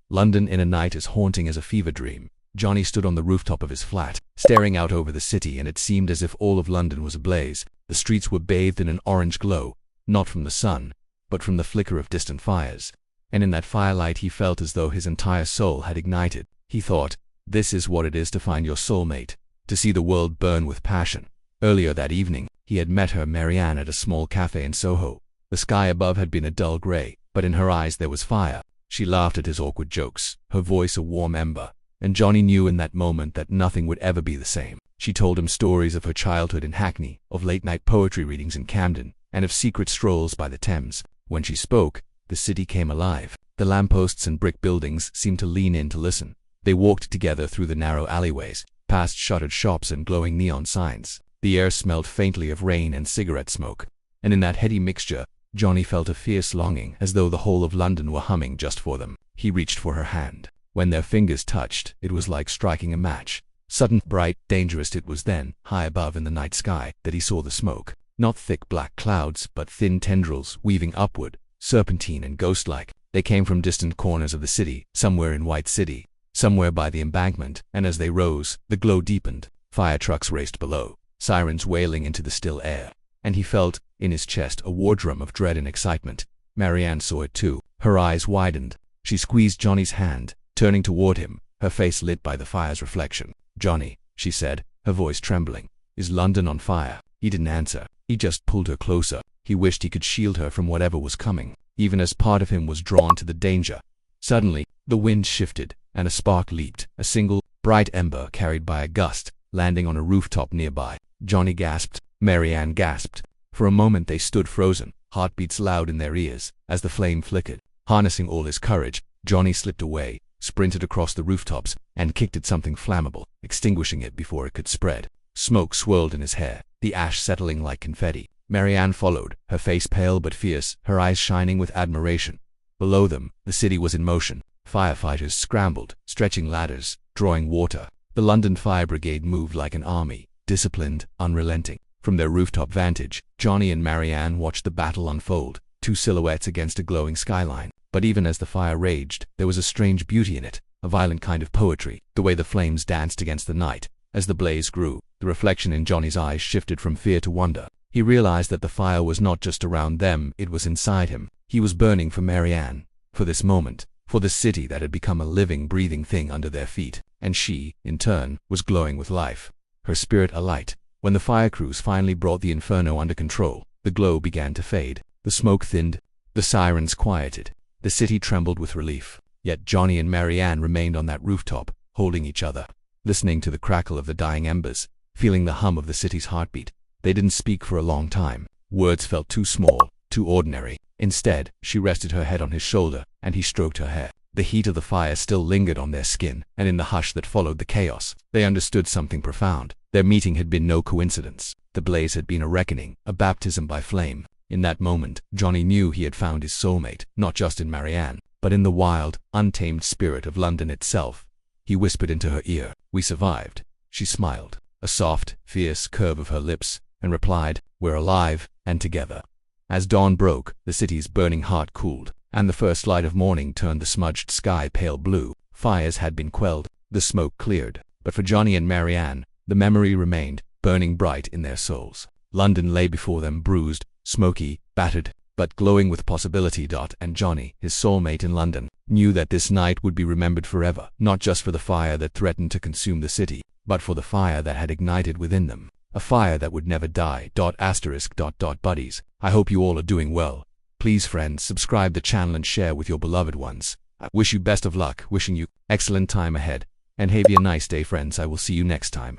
London in a night as haunting as a fever dream. Johnny stood on the rooftop of his flat, staring out over the city, and it seemed as if all of London was ablaze. The streets were bathed in an orange glow, not from the sun, but from the flicker of distant fires. And in that firelight he felt as though his entire soul had ignited. He thought, this is what it is to find your soulmate, to see the world burn with passion. Earlier that evening, he had met her, Marianne, at a small cafe in Soho. The sky above had been a dull grey, but in her eyes there was fire. She laughed at his awkward jokes, her voice a warm ember, and Johnny knew in that moment that nothing would ever be the same. She told him stories of her childhood in Hackney, of late-night poetry readings in Camden, and of secret strolls by the Thames. When she spoke, the city came alive. The lampposts and brick buildings seemed to lean in to listen. They walked together through the narrow alleyways, past shuttered shops and glowing neon signs. The air smelled faintly of rain and cigarette smoke, and in that heady mixture, Johnny felt a fierce longing, as though the whole of London were humming just for them. He reached for her hand. When their fingers touched, it was like striking a match. Sudden, bright, dangerous it was then, high above in the night sky, that he saw the smoke. Not thick black clouds, but thin tendrils weaving upward, serpentine and ghost-like. They came from distant corners of the city, somewhere in White City, somewhere by the embankment, and as they rose, the glow deepened. Fire trucks raced below, sirens wailing into the still air, and he felt, in his chest, a war drum of dread and excitement. Marianne saw it too. Her eyes widened. She squeezed Johnny's hand, turning toward him, her face lit by the fire's reflection. "Johnny," she said, her voice trembling, "is London on fire?" He didn't answer. He just pulled her closer. He wished he could shield her from whatever was coming, even as part of him was drawn to the danger. Suddenly, the wind shifted, and a spark leaped, a single, bright ember carried by a gust, landing on a rooftop nearby. Johnny gasped. Marianne gasped. For a moment they stood frozen, heartbeats loud in their ears, as the flame flickered. Harnessing all his courage, Johnny slipped away, sprinted across the rooftops, and kicked at something flammable, extinguishing it before it could spread. Smoke swirled in his hair, the ash settling like confetti. Marianne followed, her face pale but fierce, her eyes shining with admiration. Below them, the city was in motion. Firefighters scrambled, stretching ladders, drawing water. The London Fire Brigade moved like an army, disciplined, unrelenting. From their rooftop vantage, Johnny and Marianne watched the battle unfold, two silhouettes against a glowing skyline. But even as the fire raged, there was a strange beauty in it, a violent kind of poetry, the way the flames danced against the night. As the blaze grew, the reflection in Johnny's eyes shifted from fear to wonder. He realized that the fire was not just around them, it was inside him. He was burning for Marianne, for this moment, for the city that had become a living, breathing thing under their feet. And she, in turn, was glowing with life, her spirit alight. When the fire crews finally brought the inferno under control, the glow began to fade. The smoke thinned, the sirens quieted. The city trembled with relief. Yet Johnny and Marianne remained on that rooftop, holding each other, listening to the crackle of the dying embers, feeling the hum of the city's heartbeat. They didn't speak for a long time. Words felt too small, too ordinary. Instead, she rested her head on his shoulder, and he stroked her hair. The heat of the fire still lingered on their skin, and in the hush that followed the chaos, they understood something profound. Their meeting had been no coincidence. The blaze had been a reckoning, a baptism by flame. In that moment, Johnny knew he had found his soulmate, not just in Marianne, but in the wild, untamed spirit of London itself. He whispered into her ear, "We survived." She smiled, a soft, fierce curve of her lips, and replied, "We're alive, and together." As dawn broke, the city's burning heart cooled, and the first light of morning turned the smudged sky pale blue. Fires had been quelled, the smoke cleared, but for Johnny and Marianne, the memory remained, burning bright in their souls. London lay before them, bruised, smoky, battered, but glowing with possibility. And Johnny, his soulmate in London, knew that this night would be remembered forever, not just for the fire that threatened to consume the city, but for the fire that had ignited within them. A fire that would never die. Buddies, I hope you all are doing well. Please friends, subscribe the channel and share with your beloved ones. I wish you best of luck, wishing you excellent time ahead. And have a nice day friends, I will see you next time.